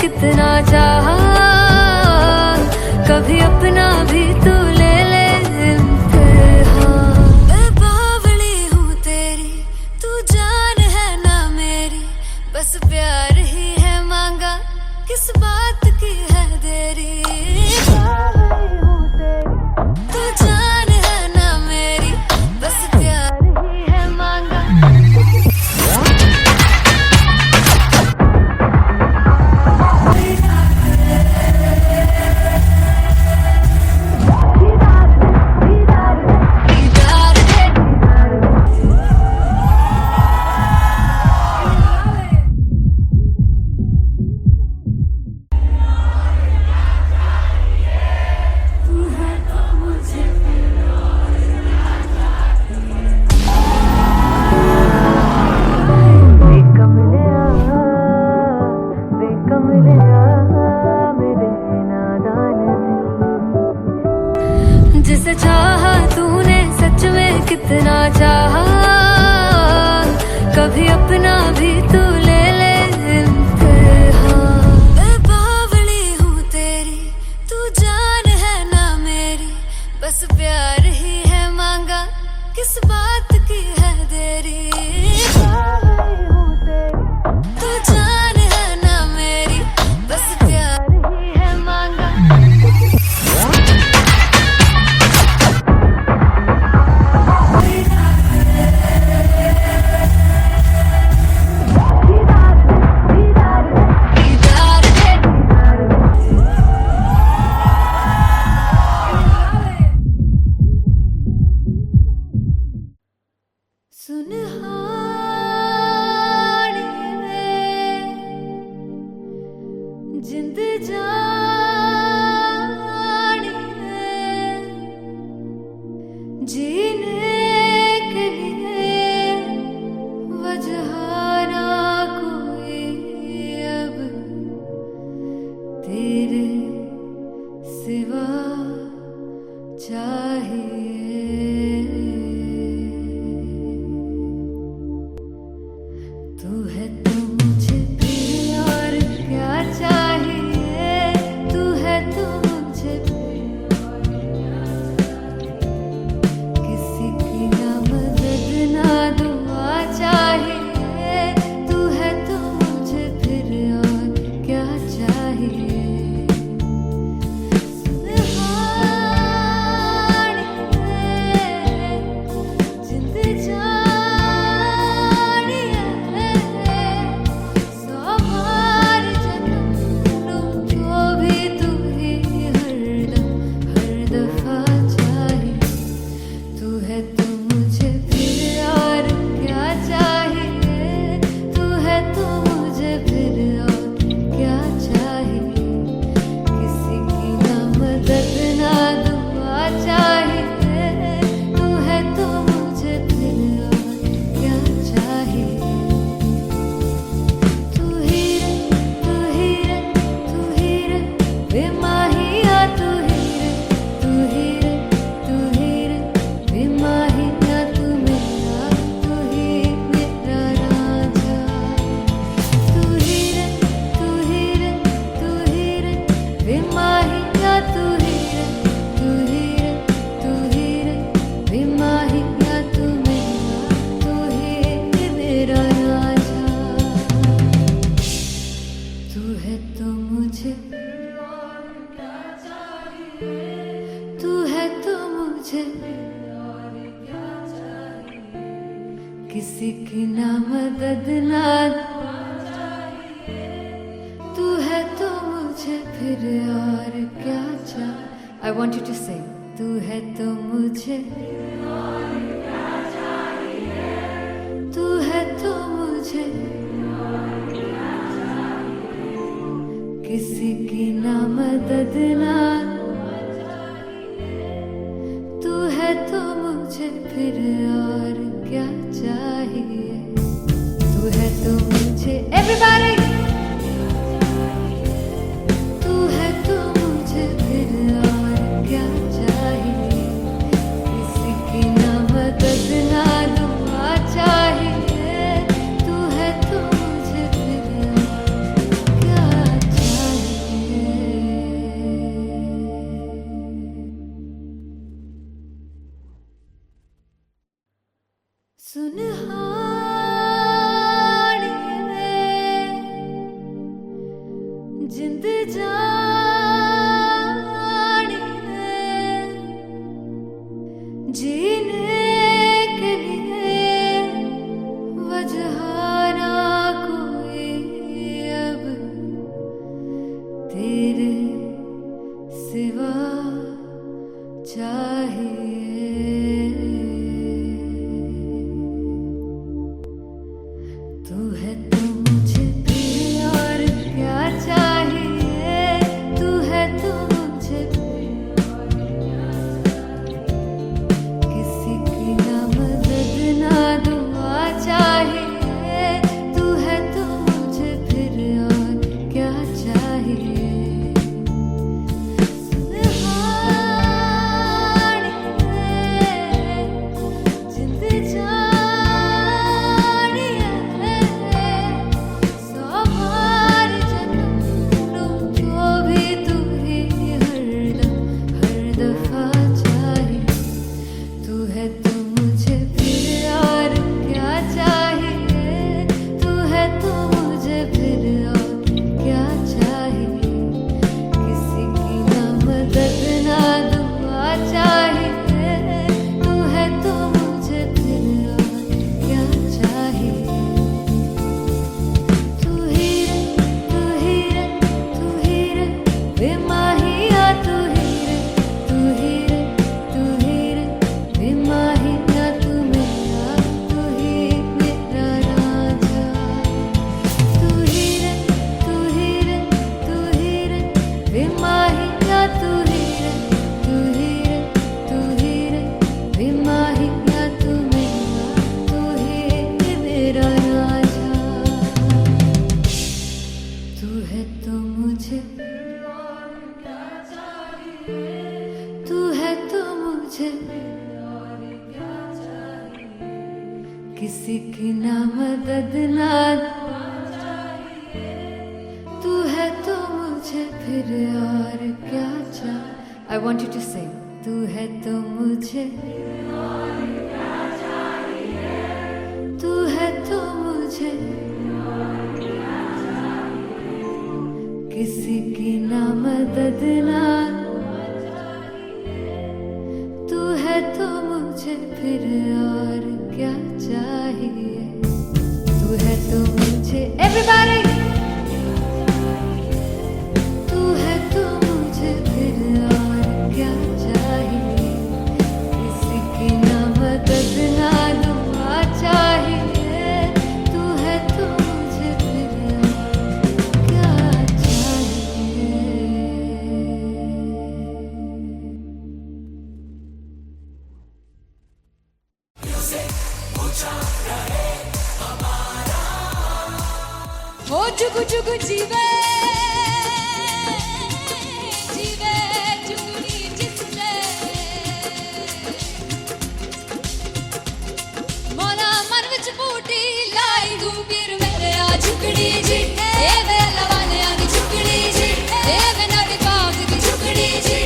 कितना चाहा, कभी अपना भी तू ले ले इम्तिहान। मैं बावली हूँ तेरी, तू जान है ना मेरी, बस प्यार ही है मांगा, किस बात की है देरी। बावली हूँ तेरी, तू जान है ना मेरी, बस प्यार ही है मांगा। जिसे चाहा तूने सच में कितना चाहा, कभी अपना भी तू ले ले इम्तिहान। मैं बावली हूँ तेरी, तू जान है ना मेरी, बस प्यार ही है मांगा, किस बात की है देरी। बावली हूँ तेरी, तू जान है ना मेरी, बस प्यार ही है मांगा। सुनहानिए जिंद जानिए, जीने के लिए वजह ना कोई अब तेरे सिवा चाहिए। तू है तो मुझे फिर और क्या चाहिए, तू है तो मुझे फिर और क्या चाहिए। किसी की ना मदद ना दुआ चाहिए, तू है तो मुझे फिर और क्या चाहिए। सुनहानिए जिंद जानिए, सौ बार जन्म लूं तो भी तू ही हरदम हर दफा चाहिए। तू है तो मुझे फिर और क्या चाहिए, तू है तो मुझे फिर और क्या चाहिए। किसी की ना मदद ना दुआ चाहिए, तू है तो मुझे फिर और क्या चाहिए। तू ही रे, तू ही रे, तू ही रे बेमाहिया, तू ही रे, तू ही रे, तू ही रे बेमाहिया, तू मेरा, तू ही मेरा राजा। तू ही रे, तू ही रे, तू ही रे बेमाहिया, तू ही रे, तू ही रे, तू ही रे बेमाहिया, तू मेरा, तू ही मेरा राजा। तू है तो मुझे, तू है तो मुझे किसी की ना मदद ना, तू है तो मुझे फिर और क्या चाहिए। I want you to sing. तू है तो मुझे, तू है तो मुझे किसी की ना मदद ना, तू है तो मुझे फिर और क्या चाहिए। तू है तो मुझे, everybody, तू है तो मुझे फिर और क्या चाहिए। किसी की ना मदद ना दुआ चाहिए, तू है तो मुझे फिर और क्या चाहिए। सुनहानिए जिंद जानिए जीने के लिए वजह ना कोई अब तेरे सिवा चाहिए। तू है तो मुझे फिर और क्या चाहिए, तू है तो मुझे फिर और क्या चाहिए। किसी की ना मदद ना दुआ चाहिए, तू है तो मुझे फिर और क्या चाहिए। किसी की ना मदद ना तू है तो मुझे फिर और क्या चाहिए। I want you to sing. तू है तो मुझे और क्या चाहिए, तू है तो मुझे और क्या चाहिए। किसी की ना मदद ना तू है तो मुझे फिर और क्या चाहिए। तू है तो मुझे everybody, तू है तो मुझे फिर और क्या चाहिए। किसी की ना मदद ना दुआ चाहिए, तू है तो मुझे फिर और क्या चाहिए। ओ जुगु जुगु जीवे जीवे जुगनी जिसने मोला मन विच बूटी लाई गुबीर मेरे आ झुकड़ी जी ए वे लवाने आगी झुकड़ी जी ए वे नदी बाग दी झुकड़ी जी।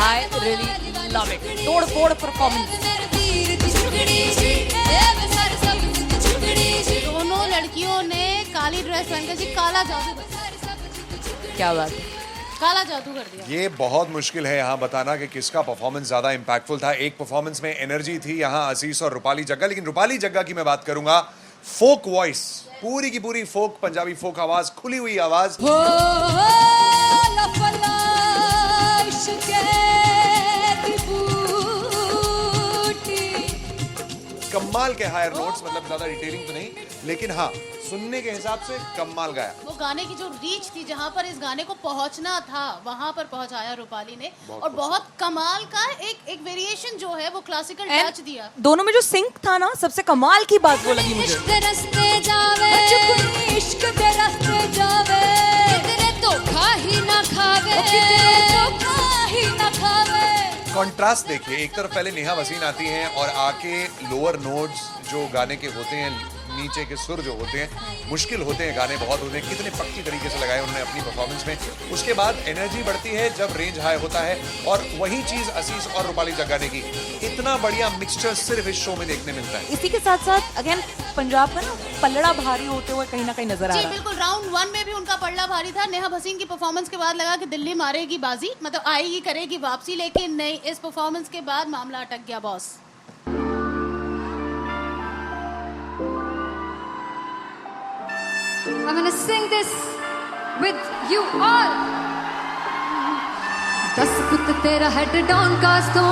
I really love it. तोड़ फोड़ परफॉर्मेंस। मेरे वीर दी झुकड़ी जी ए वे सारे सब दी झुकड़ी जी। दोनों लड़कियों ने काली ड्रेस पहनकर जी काला जादू क्या बात है। काला जादू कर दिया। ये बहुत मुश्किल है यहाँ बताना कि किसका परफॉर्मेंस ज्यादा इम्पैक्टफुल था। एक परफॉर्मेंस में एनर्जी थी यहाँ असीस और रूपाली जग्गा, लेकिन रूपाली जग्गा की मैं बात करूंगा फोक वॉइस, पूरी की पूरी फोक पंजाबी फोक आवाज, खुली हुई आवाज। हो लफला इश्क़े दी बूटी। कमाल के हायर नोट्स, मतलब ज्यादा डिटेलिंग तो नहीं, लेकिन हाँ सुनने के हिसाब से कमाल गाया। वो गाने की जो रीच थी, जहाँ पर इस गाने को पहुंचना था वहां पर पहुंचाया रूपाली ने। और बहुत कमाल का एक वेरिएशन जो है वो क्लासिकल टच दिया। दोनों में जो सिंक था ना, सबसे कमाल की बात वो लगी मुझे। इश्क़ दे रस्ते जावे, इश्क़ दे रस्ते जावे, कितने धोखा ही ना खावे, धोखा ही ना खावे। कॉन्ट्रास्ट देखिए, एक तरफ पहले नेहा वसीन आती हैं और आके लोअर नोट्स जो गाने के होते हैं नीचे के सुर जो होते हैं मुश्किल होते हैं, गाने बहुत होते हैं, कितने पक्की तरीके से लगाए उन्होंने अपनी परफॉर्मेंस में। उसके बाद एनर्जी बढ़ती है जब रेंज हाई होता है, और वही चीज असीस और रूपाली जग्गा ने की। इतना बढ़िया मिक्सचर सिर्फ इस शो में देखने मिलता है। इसी के साथ साथ अगेन पंजाब का ना पल्लड़ा भारी होते हुए कहीं ना कहीं नजर आ जी रहा है। बिल्कुल, राउंड 1 में भी उनका पल्ला भारी था। नेहा भसीन की परफॉर्मेंस के बाद लगा कि दिल्ली मारेगी बाजी, मतलब आएगी, करेगी वापसी, लेकिन नहीं, इस परफॉर्मेंस के बाद मामला अटक गया boss. I'm gonna sing this with you all. दस पुत तेरा हेड डाउन कास तो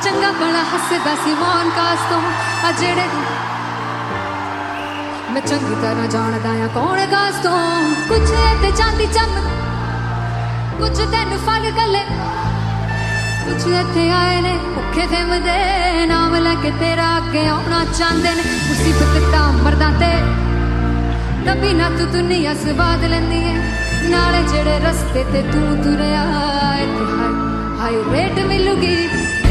चंगा बड़ा हसदा सी मौन कास तो आ जेड़े मैं चंगी तरह जानदा आ कौन कास तो कुछ ते चांदी चम कुछ तेन फल गले कुछ इत्थे आए ने भुखे फिमदे नाम लैके तेरा अगे आउणा चाहंदे ने मुसीबत दा मरदा ते तभी ना तू दुनिया स्वाद लेंदी है नाले जेड़े रस्ते ते तू तुरया इत्थे हाई रेट मिलूगी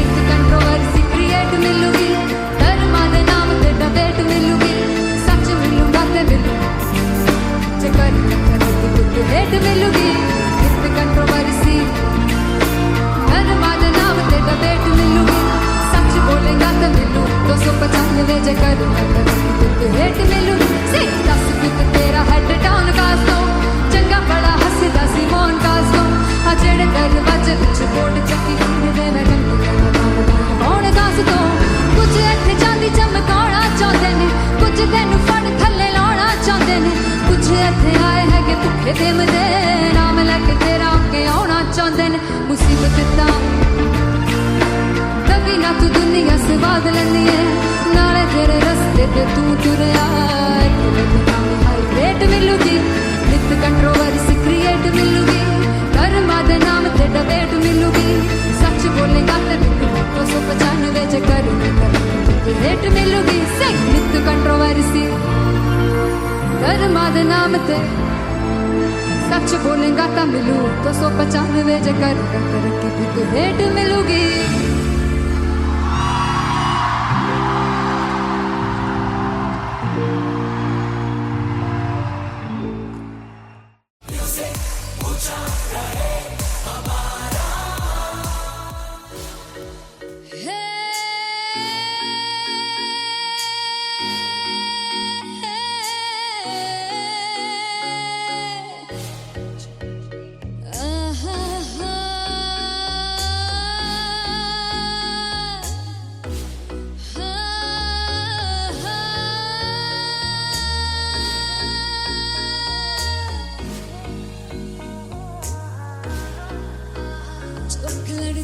इक कंट्रोवर्सी क्रिएट मिलूगी धर्मा दे नाम ते डिबेट मिलूगी सच मिलूगा ते मिलू जे कर तू रेट मिलूगी इक कंट्रोवर्सी धर्मा दे नाम ते डिबेट मिलूगी सच बोलेगा ते मिलू 295 जे कर तू रेट मिलूगी सी दस पुत तेरा हेड डाउन कास तो चंगा बड़ा हसदा सी मौन कास तो आ जेड़े दरवाजे विच बोर्ड चक्की दे मैं गंदी मौन कास तो कुछ इत्थे चांदी चमकाउणा चाहंदे ने कुछ तैनू फड़ थल्ले लाउणा चाहंदे ने कुछ इत्थे आए हैगे भुखे फिमदे नाम लैके तेरा अगे आउणा चाहंदे ने मुसीबत दा तभी ना तू दुनिया स्वाद लेंदी है नाले तेरे रस्ते ते तू तुरया रेट मिलूगी नित कंट्रोवर्सी क्रिएट मिलूगी धर्मा दे नाम ते डिबेट मिलूगी सच बोलेगा ते मिलू 295 जे कर रेट मिलूगी से नित कंट्रोवर्सी धर्मा दे नाम ते सच बोलेगा ता मिलू 295 जे कर रेट मिलूगी।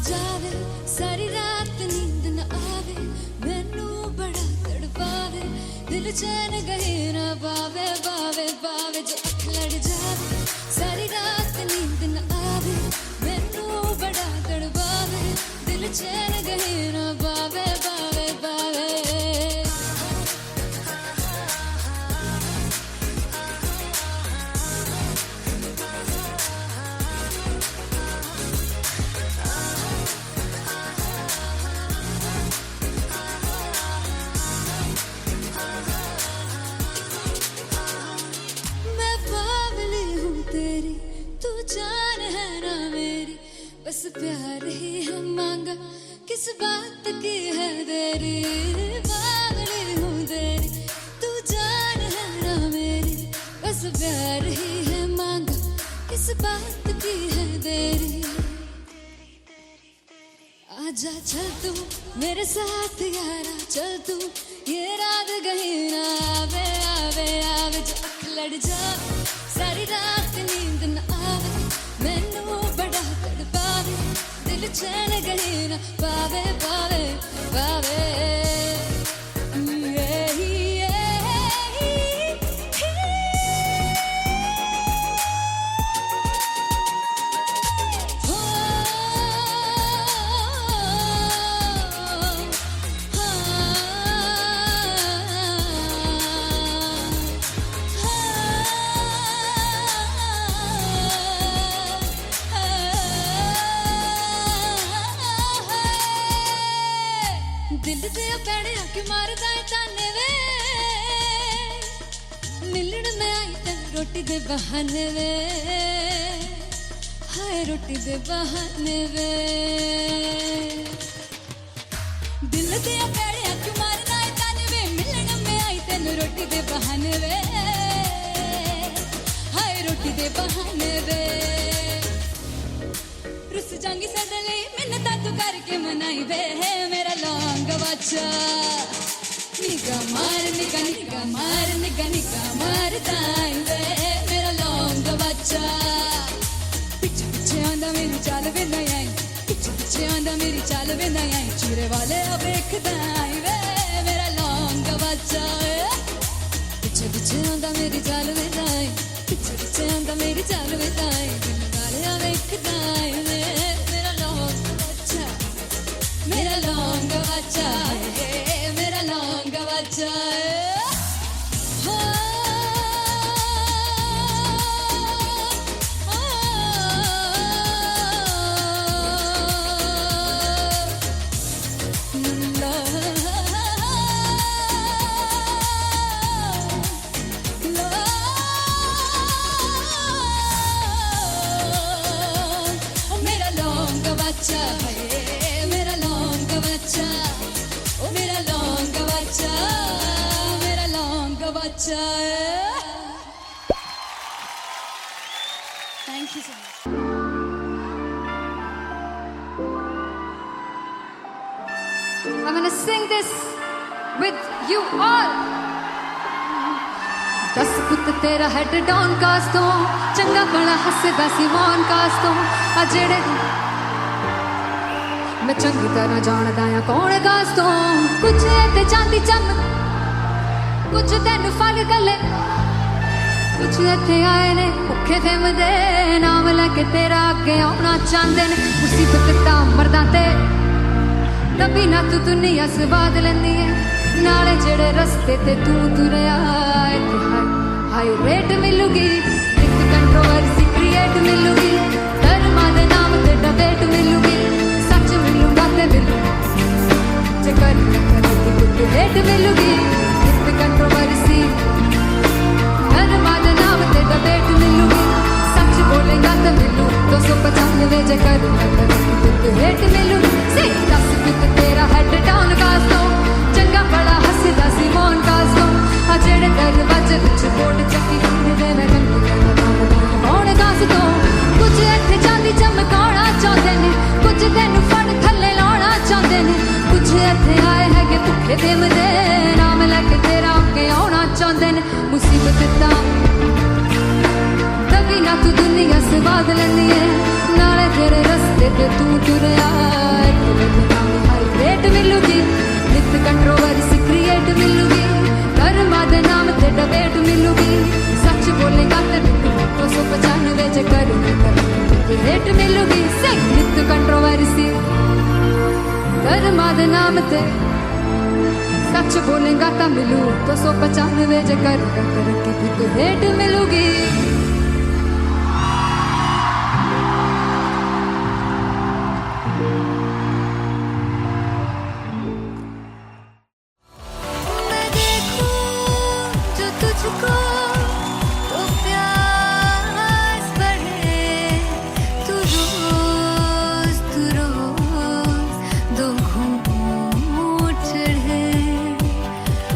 जावे सारी रात नींद न आवे मैनू बड़ा तड़पावे दिल चैन गहे ना बावे बावे बावे जो अख लड़ जावे सारी रात नींद न आवे मैनू बड़ा तड़पावे दिल चैन गहे ना बावे बावे बावे बस प्यार ही है मांगा किस बात की है देरी बावली हूँ तेरी तू जान है ना मेरी बस प्यार ही है मांगा किस बात की है देरी आजा चल तू मेरे साथ यारा चल तू ये रात कहीं ना आवे आवे आवे जो अख लड़ जा सारी रात नींद न आवे मैनू बड़ा तड़पावे दिल चैन गहे ना पावे पावे पावे दिल दे रोटी दे बहाने वे हाय रोटी दे बहाने वे दिल दिया पैड़े अख मारना है तन वे मिलन में आई तेन रोटी दे बहाने वे हाय रोटी दे बहाने वे रुस जांगी सदले मिन्नता तू करके मनाई वे मेरा लौंग बच्चा निगा मार ताई वे मेरा लौंग बच्चा पिछे पिछे आंदा मेरी चाल वे ना आई पिछे पिछे आंदा मेरी चाल वे ना आई चूरे वाले वेखदा आई वे मेरा लौंग बच्चा पिछे पिछे आंदा मेरी चाल वे ना आई पिछे पिछे आंदा मेरी चाल वे ना आई दिल वाले वेखदा आई वे मेरा लौंग बच्चा मेरा लौंग बच्चा मेरा लौंग बच्चा मेरा लौंग बच्चा मेरा लौंग बच्चा ओ मेरा लौंग बच्चा मेरा लौंग बच्चा thank you so much I'm gonna sing this with you all. दस पुत तेरा हेड डॉन कास तो चंगा बड़ा हसदा सी मौन कास तो आ जेड़े मैं चंगी तरह जानदा आ कौन कास तो कुछ ते चांदी चम कुछ तेन फल गले कुछ इत्थे आए ने भुखे फिरदे नाम लेके तेरा अगे आउणा चाहंदे ने मुसीबत तां मरदा ते तभी ना तू दुनिया स्वाद लेंदी है नाले जेड़े रस्ते ते तू तुरया इत्थे हाई रेट मिलूगी एक कंट्रोवर्सी क्रिएट मिलूगी धर्मा दे नाम ते डिबेट मिलूगी सच मिलूगा ते मिलू जे कर कुछ रेट मिलूगी एक कंट्रोवर्सी धर्मा दे नाम ते डिबेट मिलूगी सच बोलेगा तो मिलू 295 जे कर रेट मिलूगी से 10 कुछ तेरा हेड डाउन कास तो चंगा बड़ा हसदा सी मौन कास तो आ जेड़े दरवाजे विच बोर्ड चक्की फिरदे मैं रंग कौन कास तो कुछ इत्थे चांदी चमकाउणा चाहंदे ने कुछ तैनू फड़ थल्ले लाउणा चाहंदे ने कुछ इत्थे आए है कि भुखे फिरदे नाम लेके तेरा अगे आउणा चाहंदे ने मुसीबत तां तभी ना तू दुनिया स्वाद लेंदी है नाले तेरे रस्ते ते तू तुरया हाई रेट मिलूगी नित कंट्रोवर्सी क्रिएट मिलूगी धर्मा दे नाम ते डिबेट मिलूगी सच बोलेगा ते मिलू 295 जे कर रेट मिलूगी से नित कंट्रोवर्सी धर्मा दे नाम ते सच बोलेगा ता मिलू 295 जे कर रेट मिलूगी मैं देखूं जो तुझको तो प्यास बढ़े तू रोज दो घूंट चढ़े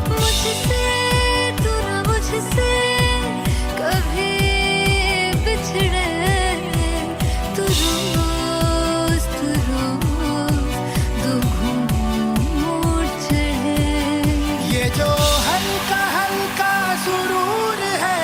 मुझसे तू ना मुझसे कभी बिछड़े तू रोज दो घूंट चढ़े ये जो हल्का हल्का सुरूर है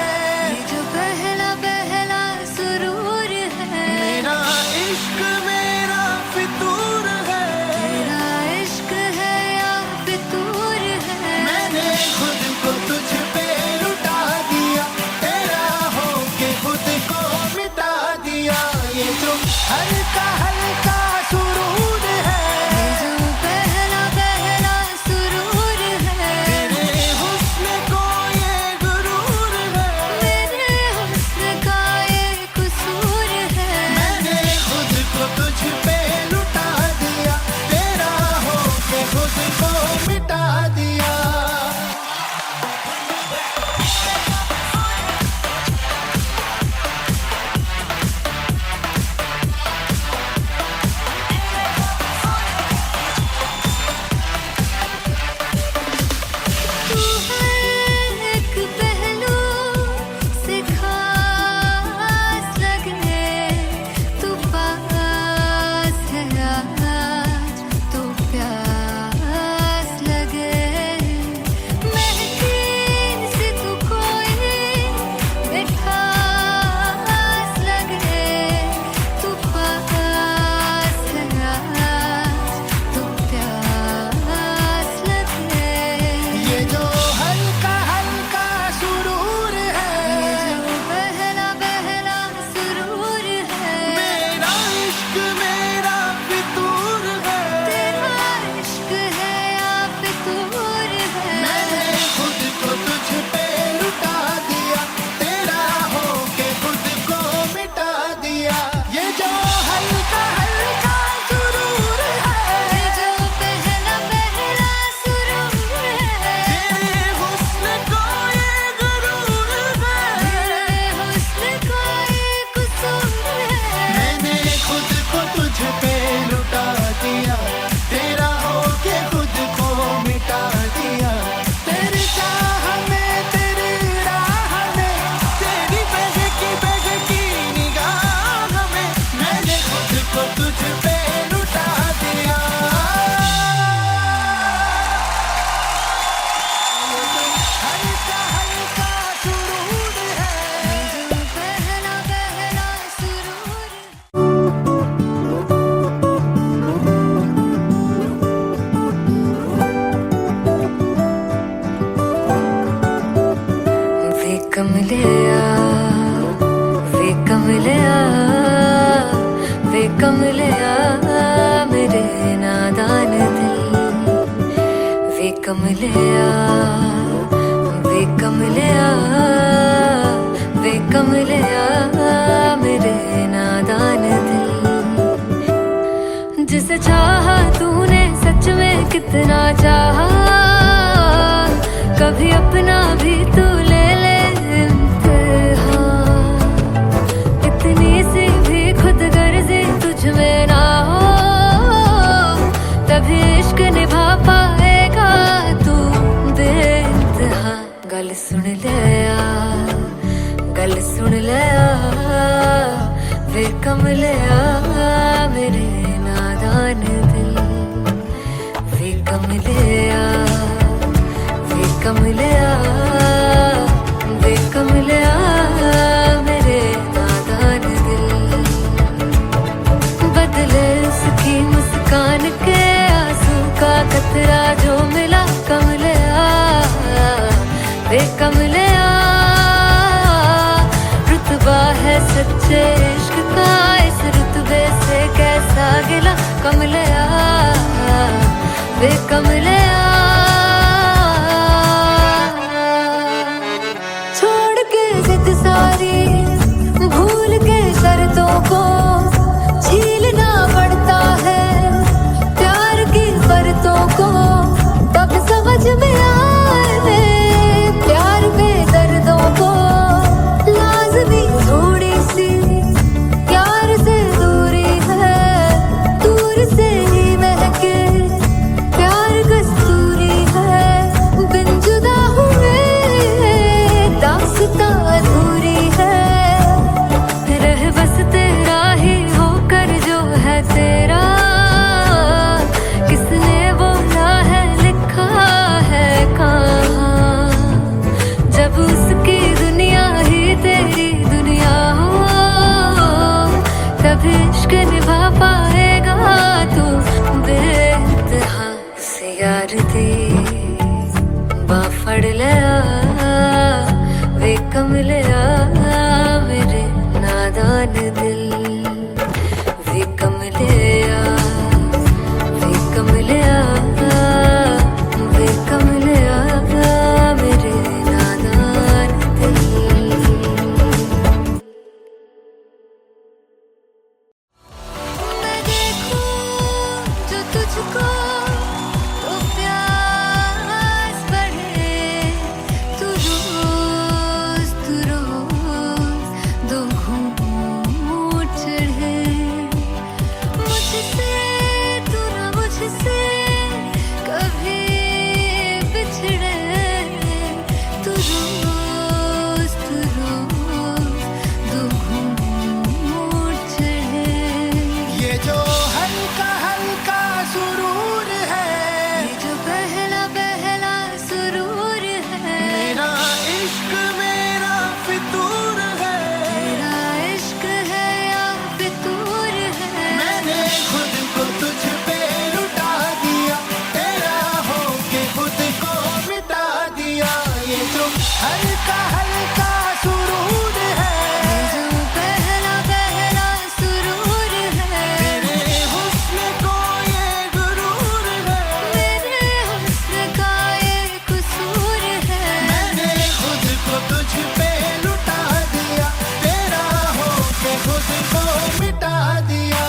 ये जो पहला पहला सुरूर है मेरा इश्क मेरा फितूर है तेरा इश्क है या फितूर है मैंने खुद को तुझ पे लुटा दिया तेरा होके खुद को मिटा दिया ये जो हल्का हल्का सुरूर है ये जो पहला पहला सुरूर है तेरे हुस्न को ये गुरूर कमलिया वे कमलिया वे कमलिया मेरे नादान दिल वे कमलिया वे कमलिया वे कमलिया मेरे नादान दिल जिसे चाहा तूने सच में कितना चाहा कभी अपना भी तू ले ले इम्तिहान इतनी सी भी खुद गर्जी तुझ में ना हो तभी इश्क निभा पाएगा तू बेइंतहा गल सुन लिया गल सुन लिया वे कमलिया मेरे नादान दिल वे कमलिया वे कमलिया वे कमलिया मेरे नादान दिल बदले उसकी मुस्कान के आंसू का कतरा जो मिला कमलिया वे कमलिया रुतबा है सच्चे इश्क का इस रुतबे से कैसा गिला कमलिया वे कमलिया छोड़ के जिद सारी भूल के शर्तों को झीलना पड़ता है प्यार की शर्तों को तब समझ में आए प्यार के दर्दों को लाज़मी थोड़ी सी प्यार से दूरी है दूर से ही महके प्यार कस्तूरी है बिन जुदा हुए दास्तां अधूरी है रह बस तेरा ही होकर जो है तेरा किसने बोला है लिखा है कहाँ जब उसकी दुनिया ही तेरी दुनिया हो तब इश्क निभा पाएगा तू बेइंतहा से यार दी बांह फड़ लिया वे कमलिया मेरे नादान दिल वे कमलिया वे कमलिया वे कमलिया मेरे नादान दिल मैं देखूं जो तुझको तो प्यास बढ़े तू रोज दो घूंट चढ़े मुझसे तू ना मुझसे कभी बिछड़े तू रोज दो घूंट चढ़े ये जो हल्का हल्का सुरूर है ये जो पहला पहला सुरूर है मेरा इश्क मेरा फितूर है तेरा इश्क है या फितूर है मैंने खुद को तुझ पे लुटा दिया तेरा होके खुद को मिटा दिया ये जो हल्का हल्का सुरूर है ये जो पहला पहला सुरूर है तेरे हुस्न को ये गुरूर है मेरे हुस्न का ये कसूर है मैंने खुद को तुझ पे लुटा दिया तेरा होके खुद को मिटा दिया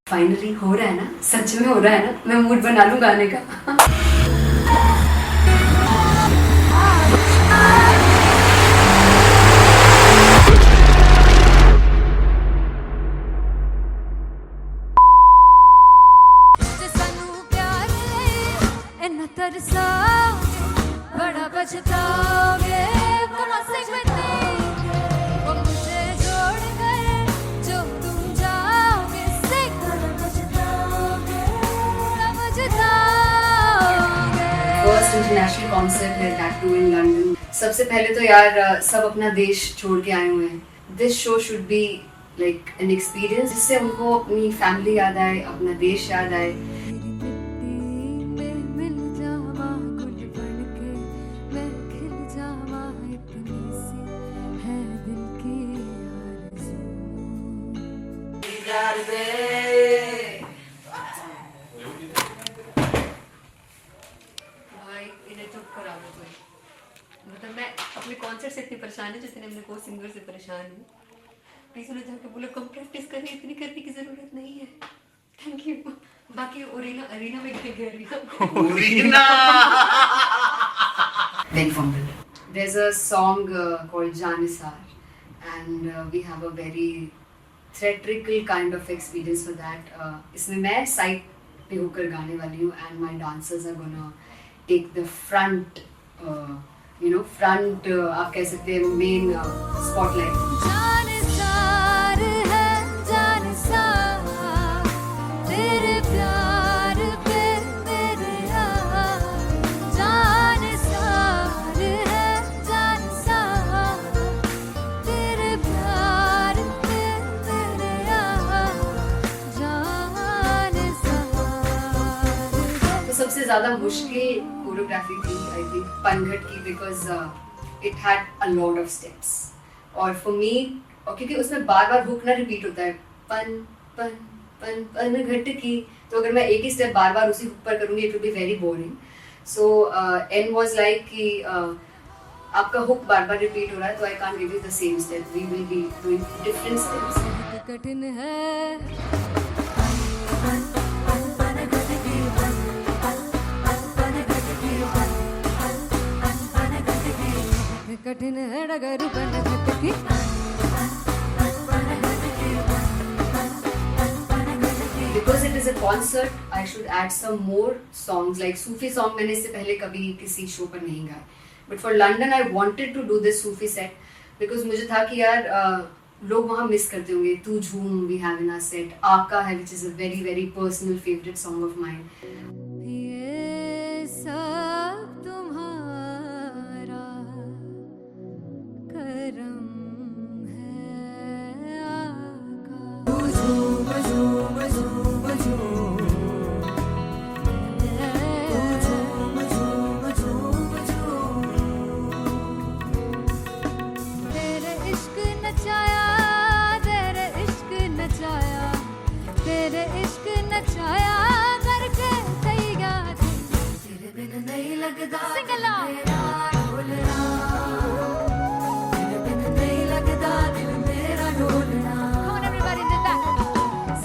फाइनली हो रहा है ना, सच में हो रहा है ना, मैं मूड बना लूं गाने का। तरसा बड़ा पछताओगे वो मुझे छोड़ गए जो तुम जाओगे से पछताओगे फर्स्ट इंटरनेशनल कॉन्सर्ट है, दैट टू इन लंदन। सबसे पहले तो यार सब अपना देश छोड़ के आए हुए हैं। This show should be like an experience जिससे उनको अपनी फैमिली याद आए, अपना देश याद आए। भाई इन्हें चुप करा दो कोई। मतलब मैं अपने कॉन्सर्ट से इतनी परेशान हूँ जितने अपने को सिंगर से परेशान हूँ। प्लीज उन्हें जाके बोलो कम प्रैक्टिस करनी, इतनी करने की जरूरत नहीं है। Thank you. बाकी अरीना में गए arena Very fumble. There's a song called Janisar and we have a very theatrical kind of experience for that. इसमें मैं साइड पे होकर गाने वाली हूँ and my dancers are gonna take the front, front आप कह सकते हैं main spotlight. जानसार है जानसार तेरे प्यार पे मेरे जानसार है जानसार तेरे प्यार पे मेरे जानसार। तो सबसे ज़्यादा मुश्किल कोरियोग्राफी थी आई थिंक पनघट की, because it had a lot of steps और फॉर मी, और क्योंकि उसमें बार बार हुक ना रिपीट होता है, पन पन पन पनघट की, तो अगर मैं एक ही स्टेप बार बार उसी हुक पर करूँगी it will be very boring. So an was like कि आपका हुक बार बार रिपीट हो रहा है तो I can't give you the same step, we will be doing different steps. कठिन है कठिन है डगर पनघट की। Because it is a concert, I should add some more songs like Sufi song. मैंने इससे पहले कभी किसी शो पर नहीं गाया, but for London I wanted to do this Sufi set because मुझे था कि यार लोग वहाँ मिस करते होंगे। तू झूम we have in our set, आका है which is a very very personal favorite song of mine. ये सब तुम्हारा करम है आका। झूम झूम झूम झूम झूम झूम झूम तेरे इश्क नचाया तेरे इश्क नचाया तेरे इश्क नचाया करके तैयार तेरे बिन नहीं लगता सिंगला ढोलना तेरे बिन नहीं लगता दिल मेरा ढोलना। Come on everybody do that.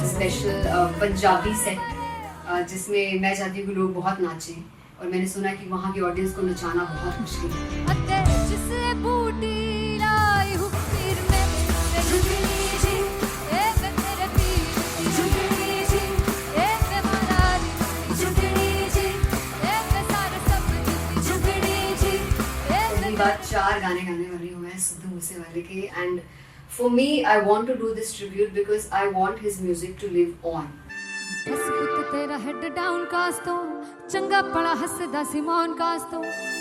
Special Punjabi set जिसमें मैं चाहती हूँ कि लोग बहुत नाचें और मैंने सुना कि वहाँ की ऑडियंस को नचाना बहुत मुश्किल है। अते जिसे बूटी लाई हूँ पीर में झुकनी जी ए वे मेरे पीर झुकनी जी ए वे मरारी झुकनी जी ए वे सारे सब झुकनी जी ए पहली बार 4 गाने गाने वाली हूँ मैं सिद्धू मूसेवाले के, and for me I want to do this tribute because I want his music to live on. बस पुत तेरा हेड डाउन कास तो चंगा पड़ा हसदा सिमोन कास तो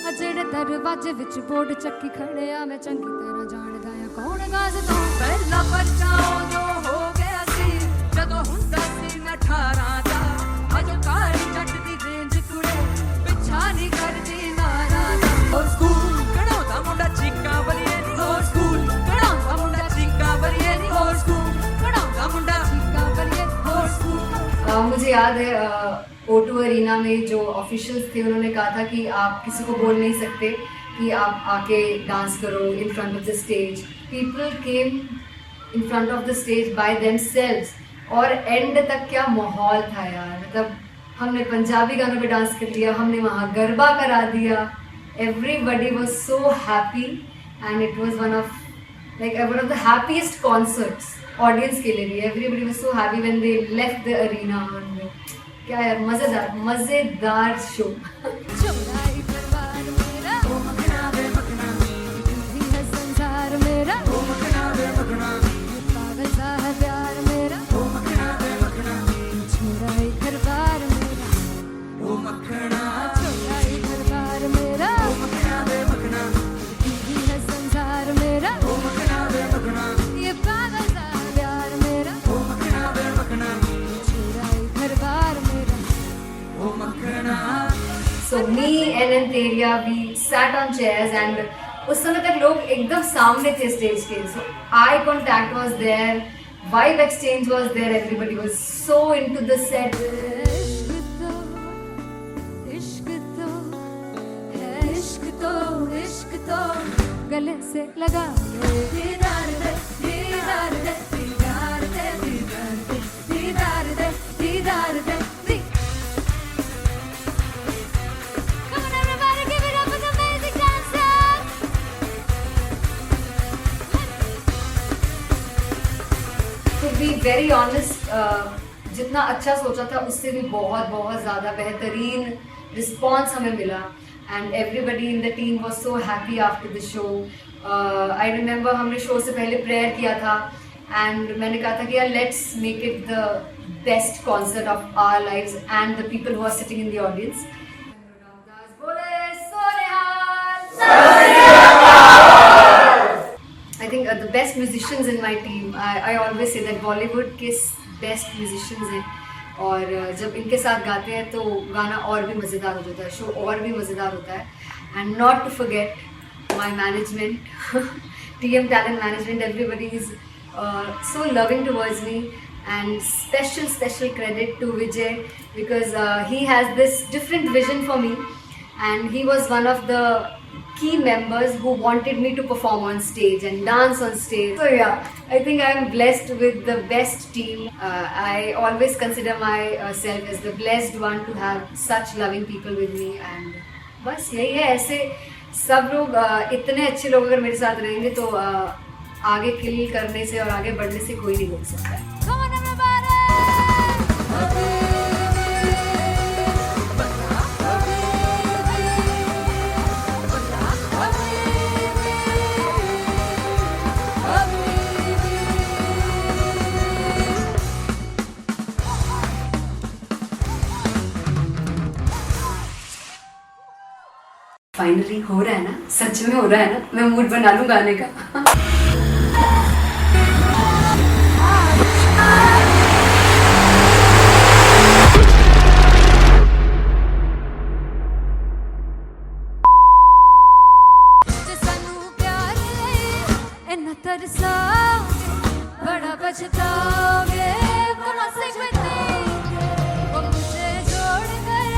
अजड़े दरवाजे विच बोर्ड चक्की खड़े आ मैं चंगी तरह जानदा या कौन गाज तो पहला बच्चा जो हो गया सी जदों हुंदा सी मैं 18 दा अजो काली जट दी रेंज कुड़े पिछा नहीं करदी नारा दा स्कूल कढ़ाउंदा मुंडा चीका बलिए नी हो स्कूल कढ़ाउंदा मुंडा चीका बलिए नी हो स्कूल कढ़ाउंदा मुंडा चीका बलिए हो स्कूल। मुझे याद है O2 अरीना में जो ऑफिशियल्स थे उन्होंने कहा था कि आप किसी को बोल नहीं सकते कि आप आके डांस करो in front of the stage. People came in front of the stage by themselves और एंड तक क्या माहौल था यार, मतलब हमने पंजाबी गानों पे डांस कर लिया, हमने वहाँ गरबा करा दिया, everybody was so happy and it was one of the happiest concerts audience के लिए भी. Everybody was so happy when they left the arena. क्या यार, मजेदार शो. चौराई परिवार मेरा ओ मखना वे मखना तू ही है संसार मेरा ओ मखना वे मखना पागल सा है प्यार मेरा ओ मखना वे मखना चौराई परिवार मेरा ओ मखना चौराई परिवार मेरा ओ मखना वे मखना तू ही है संसार मेरा ओ मखना वे मखना ये पागल सा है प्यार मेरा ओ मखना वे मखना चौराई परिवार मेरा. So me and Antheria, we sat on chairs and उस समय तक लोग एकदम सामने थे स्टेज के. So eye contact was there, vibe exchange was there, everybody was so into the set. इश्क तो गले से लगा दीदार दे दीदार दे दीदार दे दीदार दे दीदार दे. Come on everybody, give it up for the amazing dancers. To be very honest, जितना अच्छा सोचा था उससे भी बहुत ज़्यादा बेहतरीन रिस्पॉन्स हमें मिला. And everybody in the team was so happy after the show. I remember हमने शो से पहले प्रेयर किया था एंड मैंने कहा था कि यार let's make it the best concert of our lives and the people who are sitting in the audience. I think the best musicians in my team, I always say that Bollywood के best musicians हैं और जब इनके साथ गाते हैं तो गाना और भी मज़ेदार हो जाता है, शो और भी मज़ेदार होता है. And not to forget my management, TM Talent Management, everybody is so loving towards me. And special credit to Vijay because he has this different vision for me and he was one of the key members who wanted me to perform on stage and dance on stage. So yeah, I think I'm blessed with the best team. I always consider myself as the blessed one to have such loving people with me and बस यही है. ऐसे सब लोग इतने अच्छे लोग अगर मेरे साथ रहेंगे तो आगे किल करने से और आगे बढ़ने से कोई नहीं रोक सकता है. Come on everybody. फाइनली हो रहा है ना, सच में हो रहा है ना. मैं मूड बना लूं गाने का. सानू प्यार इन्ना तरसा बड़ा पछताओगे बड़ा से वो मुझे छोड़ कर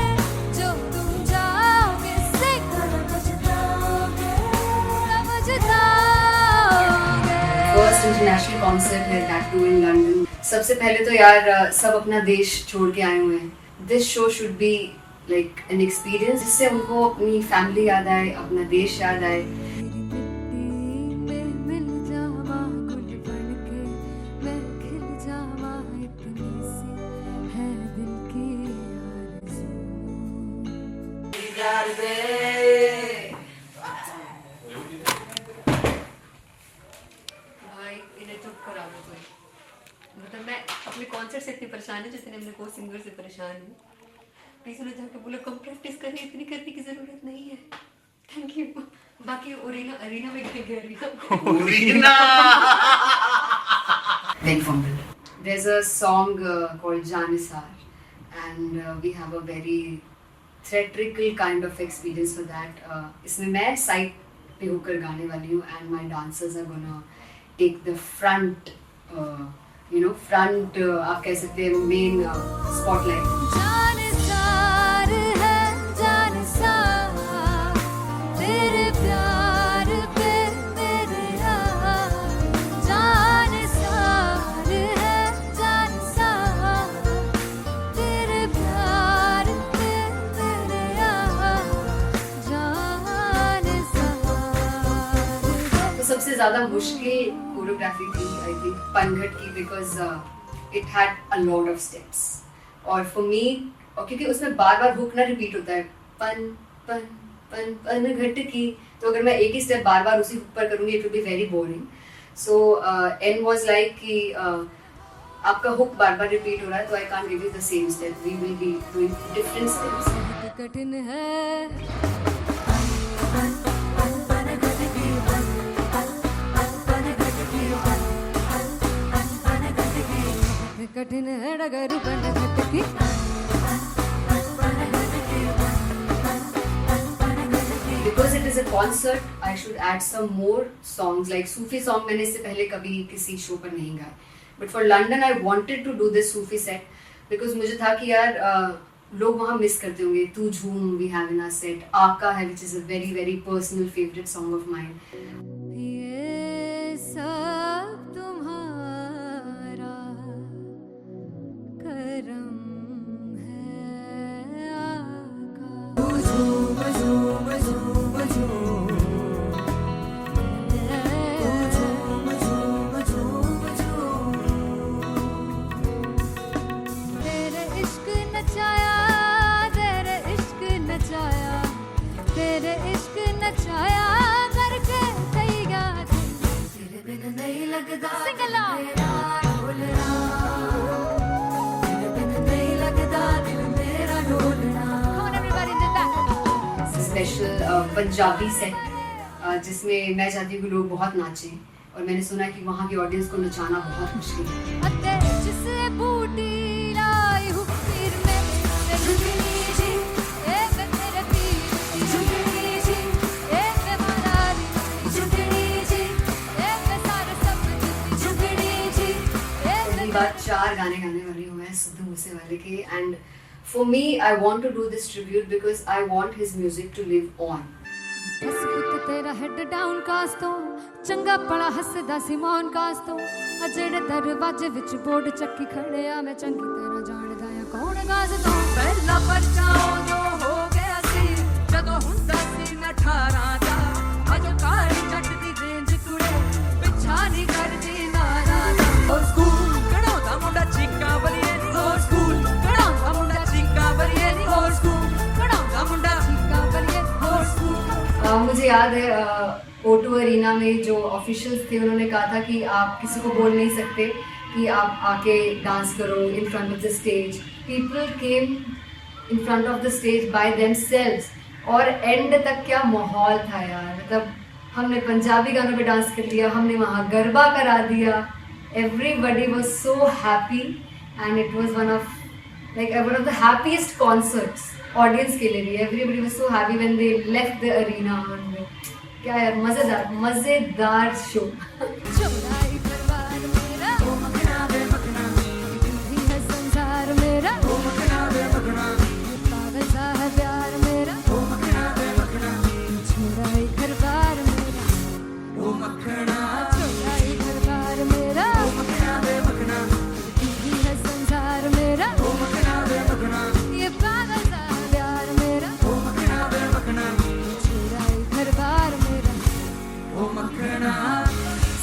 जो तुम जाओगे से बड़ा पछताओगे बड़ा पछताओगे. फर्स्ट इंटरनेशनल कॉन्सर्ट है, दैट टू इन लंदन. सबसे पहले तो यार सब अपना देश छोड़ के आए हुए हैं. This show should be like an experience जिससे उनको अपनी फैमिली याद आए, अपना देश याद आए. मिल जावा गुल बन के मैं खिल जावा इतनी सी है दिल की आरज़ू. भाई इन्हें चुप करा दो कोई. मतलब मैं अपने कॉन्सर्ट से इतनी परेशान हूँ जितने अपने को सिंगर से परेशान हूँ. प्लीज उन्हें जाके बोलो कम प्रैक्टिस करनी, इतनी करने की जरूरत नहीं है. Thank you. बाकी अरीना में गए arena Very fumble. There's a song called Janisar and we have a very theatrical kind of experience for that. इसमें मैं साइड पे होकर गाने वाली हूँ and my dancers are gonna take the front, front आप कह सकते हैं main spotlight. जानिसार है जानिसार तेरे प्यार पे मेरे यार. जानिसार है जानिसार ज़्यादा मुश्किल कोरियोग्राफी थी आई थिंक पनघट की, because it had a lot of steps और फॉर मी, और क्योंकि उसमें बार बार हुक ना रिपीट होता है, पन पन पन पनघट की, तो अगर मैं एक ही स्टेप बार बार उसी हुक पर करूँगी it will be very boring. So an was like कि आपका हुक बार बार रिपीट हो रहा है तो I can't give you the same step, we will be doing different steps. कठिन है कठिन है डगर पनघट की. Because it is a concert, I should add some more songs like Sufi song. मैंने इससे पहले कभी किसी शो पर नहीं गाए. But for London, I wanted to do this Sufi set because मुझे था कि यार लोग वहाँ मिस करते होंगे. तू झूम we have in our set. आका है which is a very very personal favorite song of mine. ये सब तुम्हारा करम है आका. तेरे इश्क नचाया, तेरे इश्क नचाया, तेरे इश्क नचाया करके सही गा. तेरे बिन नहीं लगता सिंगला ढोलना, तेरे बिन नहीं लगता दिल मेरा ढोलना. Come on everybody did that. Special Punjabi set जिसमें मैं चाहती हूँ कि लोग बहुत नाचें और मैंने सुना कि वहाँ की ऑडियंस को नचाना बहुत मुश्किल है. अते जिससे बूटी लाई हूँ पीर में ते झुगनी जी, ए मैं तेरे पीर की झुगनी जी, ए मैं मनाली की झुगनी जी, ए मैं सारे सब की झुगनी जी, ए पहली बार 4 गाने गाने वाली हूँ मैं सिद्धू मूसेवाले के. And for me I want to do this tribute because I want his music to live on. बस पुत तेरा हेड डाउन कास तो चंगा पड़ा हसदा सिमोन कास तो आ जेड़े दरवाजे विच बोर्ड चक्की खड़े आ मैं चंगी तरह जानदा आ कौन गाज तो. ਪਹਿਲਾ ਬੱਚਾ ਉਦੋਂ ਹੋ ਗਿਆ ਸੀ ਜਦੋਂ ਹੁੰਦਾ ਸੀ ਮੈਂ 18 ਦਾ ਅਜੋ ਕਾਲੀ ਜੱਟ ਦੀ ਰੇਂਜ ਕੁੜੇ ਪਿੱਛਾ ਨਹੀਂ ਕਰਦੀ ਨਾਰਾ ਦਾ. ਹੋਰ ਸਕੂਲ ਕਢਾਉਂਦਾ ਮੁੰਡਾ ਚੀਕਾਂ ਬਲੀਏ ਨੀ, ਹੋਰ ਸਕੂਲ ਕਢਾਉਂਦਾ ਮੁੰਡਾ ਚੀਕਾਂ ਬਲੀਏ ਨੀ, ਹੋਰ ਸਕੂਲ ਕਢਾਉਂਦਾ ਮੁੰਡਾ ਚੀਕਾਂ ਬਲੀਏ ਨੀ, ਹੋਰ ਸਕੂਲ. मुझे याद है O2 अरीना में जो ऑफिशियल्स थे उन्होंने कहा था कि आप किसी को बोल नहीं सकते कि आप आके डांस करो in front of the stage. People came in front of the stage by themselves और एंड तक क्या माहौल था यार. मतलब हमने पंजाबी गानों पे डांस कर लिया, हमने वहाँ गरबा करा दिया. Everybody was so happy and it was one of the happiest concerts audience के लिए भी. Everybody was so happy when they left the arena. क्या यार मजेदार शो. चौड़ाई परिवार मेरा ओ मखना वे मखना, भी है संसार मेरा ओ मखना वे मखना, पागल सा है प्यार मेरा ओ मखना वे मखना, चौड़ाई परिवार मेरा ओ मखना, चौड़ाई परिवार मेरा ओ मखना वे मखना, भी है संसार मेरा ओ मखना वे मखना, ये पागल सा है प्यार मेरा ओ मखना वे मखना, चौड़ाई परिवार मेरा.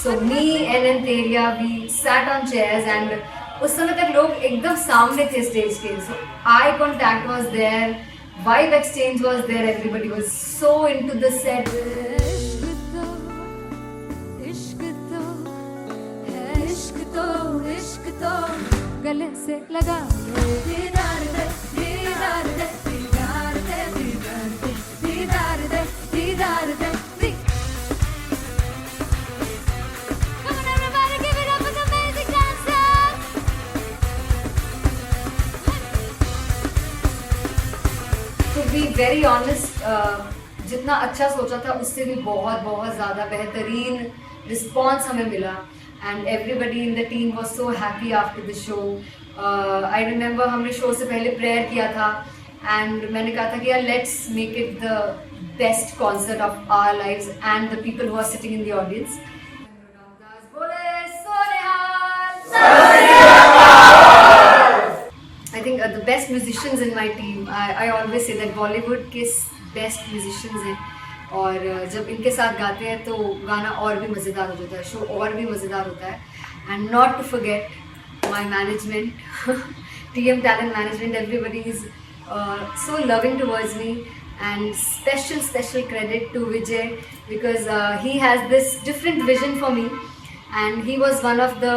So me and Antheria, we sat on chairs and उस समय तक लोग एकदम सामने थे स्टेज के. So eye contact was there, vibe exchange was there, everybody was so into the set. इश्क तो है, इश्क तो गले से लगा ले. दीदार दे, दीदार दे, दीदार दे, दीदार दे, दीदार दे, दीदार दे. Come on everybody, give it up for the amazing dancers. To be very honest, जितना अच्छा सोचा था उससे भी बहुत ज़्यादा बेहतरीन रिस्पॉन्स हमें मिला. And everybody in the team was so happy after the show. I remember हमने शो से पहले प्रेयर किया था एंड मैंने कहा था कि यार let's make it the best concert of our lives and the people who are sitting in the audience. I think the best musicians in my team, I always say that Bollywood के best musicians हैं और जब इनके साथ गाते हैं तो गाना और भी मज़ेदार हो जाता है, शो और भी मज़ेदार होता है. And not to forget my management, TM Talent Management, everybody is so loving towards me. And special credit to Vijay because he has this different vision for me, and he was one of the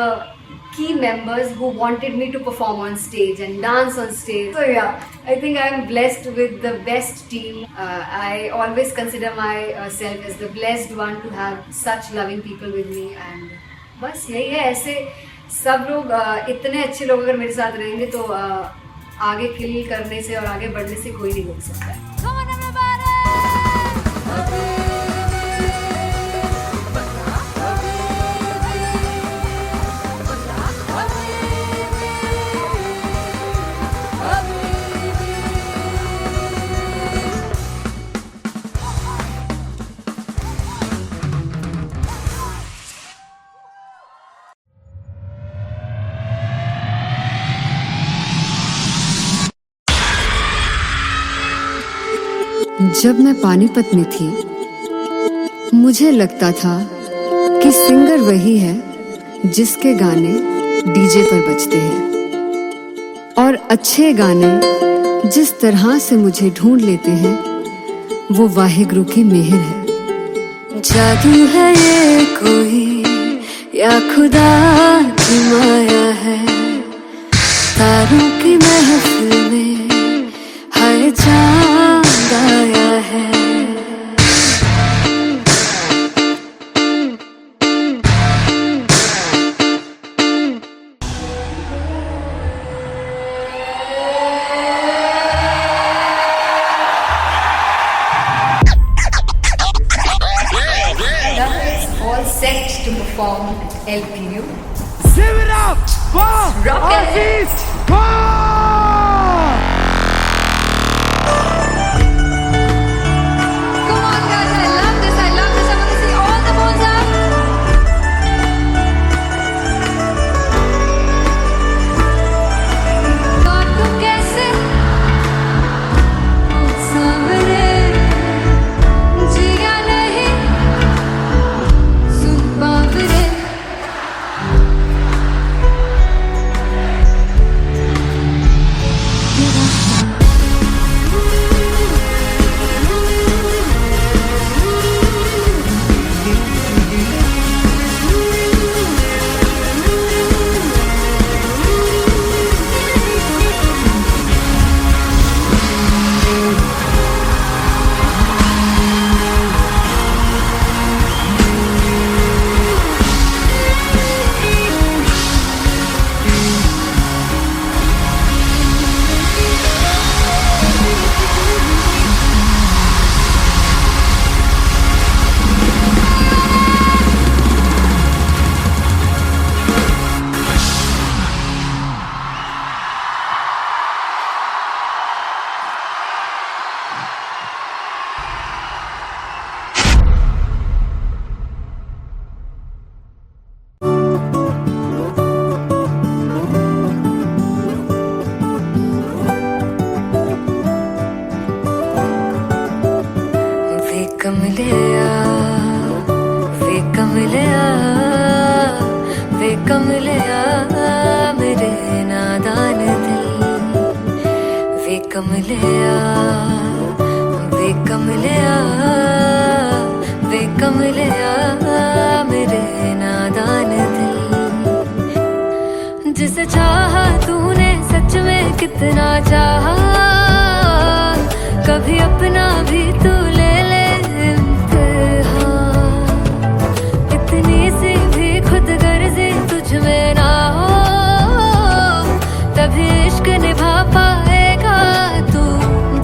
key members who wanted me to perform on stage and dance on stage. So yeah, I think I am blessed with the best team. I always consider myself as the blessed one to have such loving people with me. And बस यही है, ऐसे सब लोग इतने अच्छे लोग अगर मेरे साथ रहेंगे तो आगे किल करने से और आगे बढ़ने से कोई नहीं रोक सकता है. Come on everybody! जब मैं पानीपत में थी मुझे लगता था कि सिंगर वही है जिसके गाने डीजे पर बजते हैं, और अच्छे गाने जिस तरह से मुझे ढूंढ लेते हैं वो वाहिगुरु की मेहर है. जादू है ये कोई या खुदा की माया है, तारों की महफिल में हाय चांद आया है. All set to perform at LPU. Give it up for Aziz Khan! Come on guys, I love this. I want to see all the balls up. काटूं कैसे सामने जिया नहीं सुन पावरे. वे कमलिया मेरे नादान दिल. वे कमलिया मेरे नादान दिल. जिसे चाहा तूने सच में कितना चाहा, कभी अपना भी तू ले ले इम्तिहान. इतनी सी भी खुद गर्जी तुझ में ना हो, तभी इश्क निभा पाएगा तू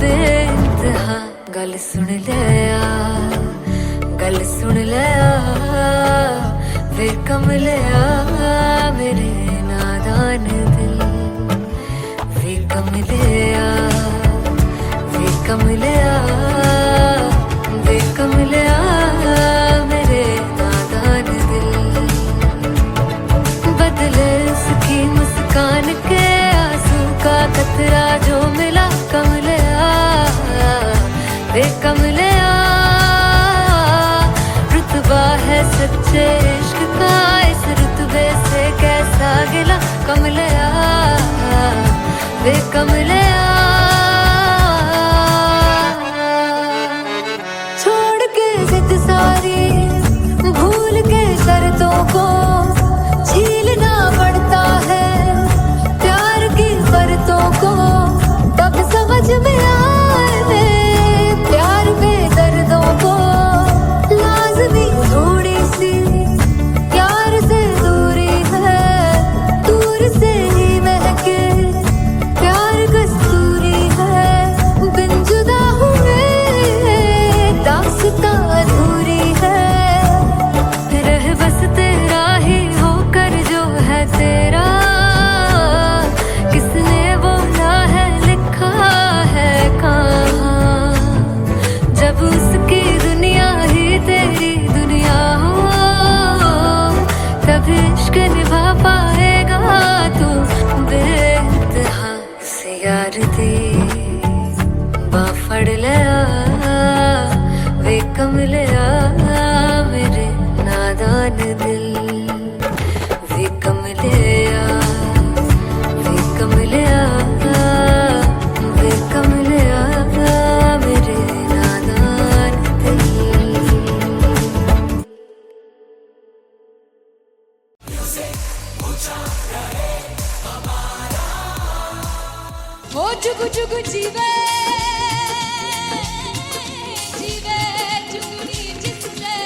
बेइंतहा. गल सुन ले वे कमलिया मेरे नादान दिल. वे कमलिया मेरे नादान दिल. बदले उसकी मुस्कान के आंसू का कतरा जो मिला कमलिया. वे कमलिया वे कमलिया छोड़ के जिद सारी भूल के शर्तों को झीलना पड़ता है प्यार की शर्तों को तब समझ में आए प्यार पे दर्दों को लाजमी थोड़ी सी प्यार से दूरी है दूर से ही महके प्यार कस्तूरी है बिन जुदा हुए दास्तां अधूरी है रह बस तेरा ही होकर जो है तेरा किसने बोला है लिखा है कहाँ जब उसकी दुनिया ही तेरी दुनिया हो तब इश्क निभा पाएगा तू बेइंतहा से यार दी बाफड़ लिया वे कमलिया मेरे नादान दिल वे कमलिया वे कमलिया वे कमलिया मेरे नादान दिल हो जुगु जुगु जीवे जीवे जुगनी जिससे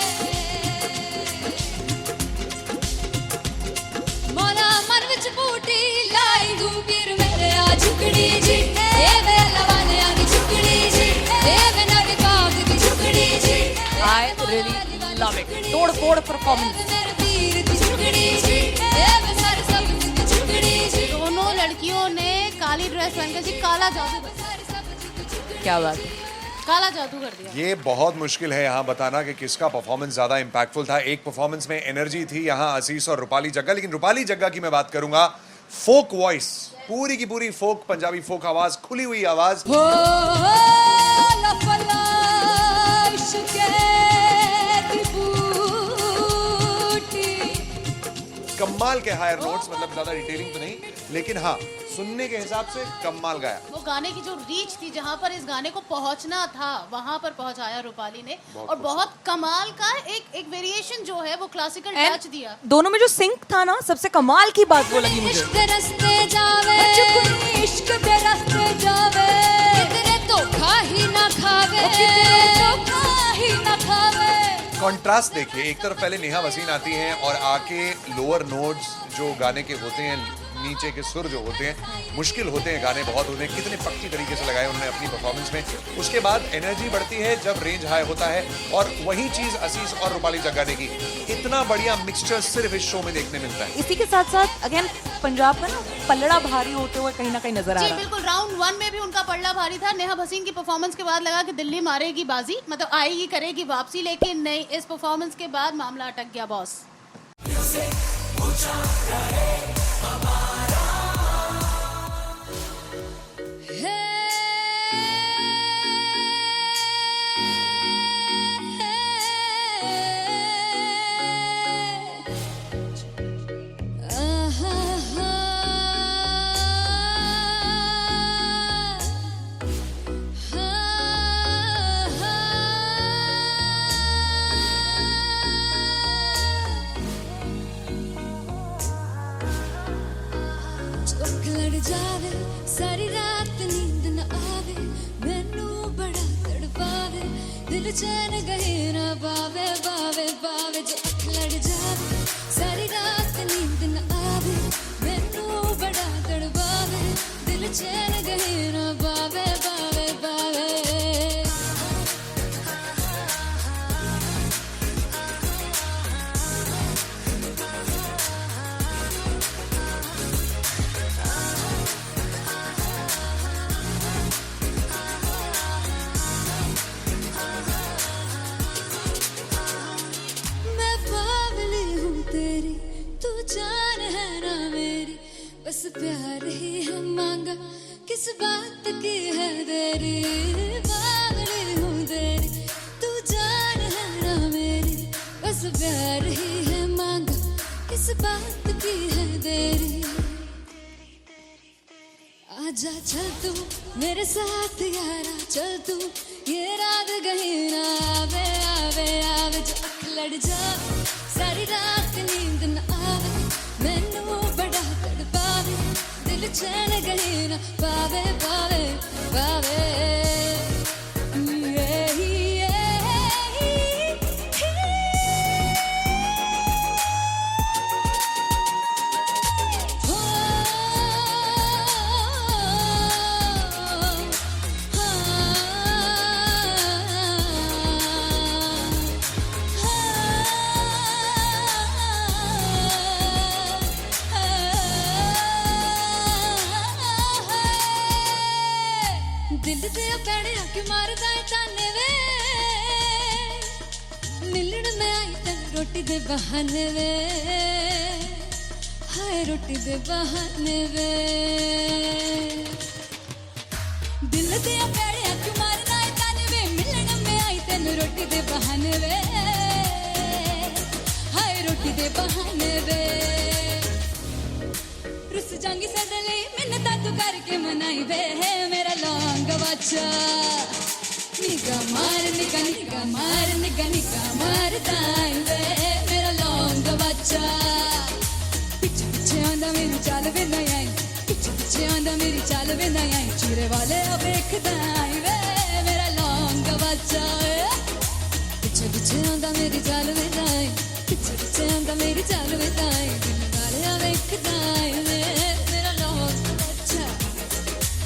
मौला मन विच बूटी लाई गुबीर मेरे आ झुकड़ी जी ए वे लवाने आ झुकड़ी जी ए वे नर बाग की झुकड़ी जी I really love it. तोड़ फोड़ परफॉर्मेंस। मेरे वीर की झुकड़ी जी ए वे सर सब की झुकड़ी जी दोनों लड़कियों ने काली ड्रेस पहनकर जी काला जादू कर दिया। क्या बात है। काला जादू कर दिया। ये बहुत मुश्किल है यहाँ बताना कि किसका परफॉर्मेंस ज्यादा इंपैक्टफुल था। एक परफॉर्मेंस में एनर्जी थी यहाँ असीस और रूपाली जग्गा, लेकिन रूपाली जग्गा की मैं बात करूंगा फोक वॉइस, पूरी की पूरी फोक पंजाबी फोक आवाज, खुली हुई आवाज। हो लफला इश्क़े की बूटी कमाल के हायर नोट्स, मतलब ज्यादा डिटेलिंग तो नहीं, लेकिन हाँ सुनने के हिसाब से कमाल गाया। वो गाने की जो रीच थी, जहाँ पर इस गाने को पहुंचना था वहां पर पहुंचाया रूपाली ने, और बहुत कमाल का एक वेरिएशन जो है वो क्लासिकल टच दिया। दोनों में जो सिंक था ना, सबसे कमाल की बात वो लगी मुझे। इश्क रस्ते जावे इश्क दे रस्ते जावे कितने धोखा ही ना खावे कितने धोखा ही ना खावे। कॉन्ट्रास्ट देखिए, एक तरफ पहले नेहा वसीन आती हैं और आके लोअर नोट्स जो गाने के होते हैं, नीचे के सुर जो होते हैं, मुश्किल होते हैं, गाने बहुत होते हैं, कितने पक्की तरीके से लगाए उन्होंने अपनी परफॉर्मेंस में। उसके बाद एनर्जी बढ़ती है जब रेंज हाई होता है, और वही चीज असीस और रूपाली जग्गा ने की। इतना बढ़िया मिक्सचर सिर्फ इस शो में देखने मिलता है। इसी के साथ साथ अगेन पंजाब का ना पल्लड़ा भारी होते हुए कहीं ना कहीं नजर आ जी रहा है। बिल्कुल, राउंड 1 में भी उनका पल्ला भारी था। नेहा भसीन की परफॉर्मेंस के बाद लगा कि दिल्ली मारेगी बाजी, मतलब आएगी करेगी वापसी, लेकिन नहीं, इस परफॉर्मेंस के बाद मामला अटक गया बॉस। जावे सारी रात नींद न आवे मैनू बड़ा तड़पावे दिल चैन गहे ना बावे बावे बावे जो अख लड़ जावे सारी रात नींद न आवे मैनू बड़ा तड़पावे दिल चैन गहे ना बावे बावे बावे। बस प्यार ही है मांगा किस बात की है देरी बावली हूँ तेरी तू जान है ना मेरी बस प्यार ही है मांगा किस बात की है देरी आजा चल तू मेरे साथ यारा, चल तू ये रात कहीं ना आवे आवे आवे, जो अख लड़ जा सारी रात नींद न आवे, मैनू बड़ा तड़पावे, दिल चैन कहीं ना पावे पावे पावे। दिल दे पैणे आके मारदा है ताने वे, मिलन में आई तन रोटी दे बहाने वे, हाय रोटी दे बहाने वे। दिल दे पैणे आके मारदा है ताने वे, मिलन में आई तन रोटी दे बहाने वे, हाय रोटी दे बहाने वे। रुस जांगी सदले मिन्नता तू करके मनाई वे, मेरा लौंग बच्चा निगा मार निगा निगा मार निगा निगा मारदाई वे, मेरा लौंग बच्चा। पिछे पिछे आंदा मेरी चाल वे ना आई, पिछे पिछे आंदा मेरी चाल वे ना आई, चूरे वाले वेखदा आई वे, मेरा लौंग बच्चा। पिछे पिछे आंदा मेरी चाल वे ना आई, पिछे पिछे आंदा मेरी चाल वे ना आई, दिल वाले वेखदा आई वे, मेरा लौंग बच्चा,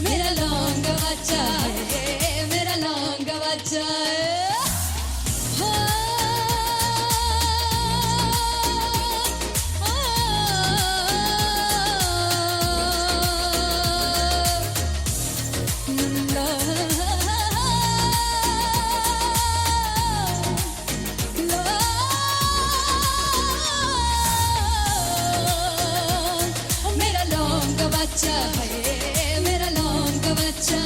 मेरा लौंग बच्चा है, मेरा लौंग बच्चा है। मेरा लौंग बच्चा है, मेरा लौंग बच्चा,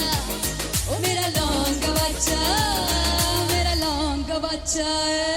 ओ मेरा लौंग बच्चा, मेरा लौंग बच्चा है।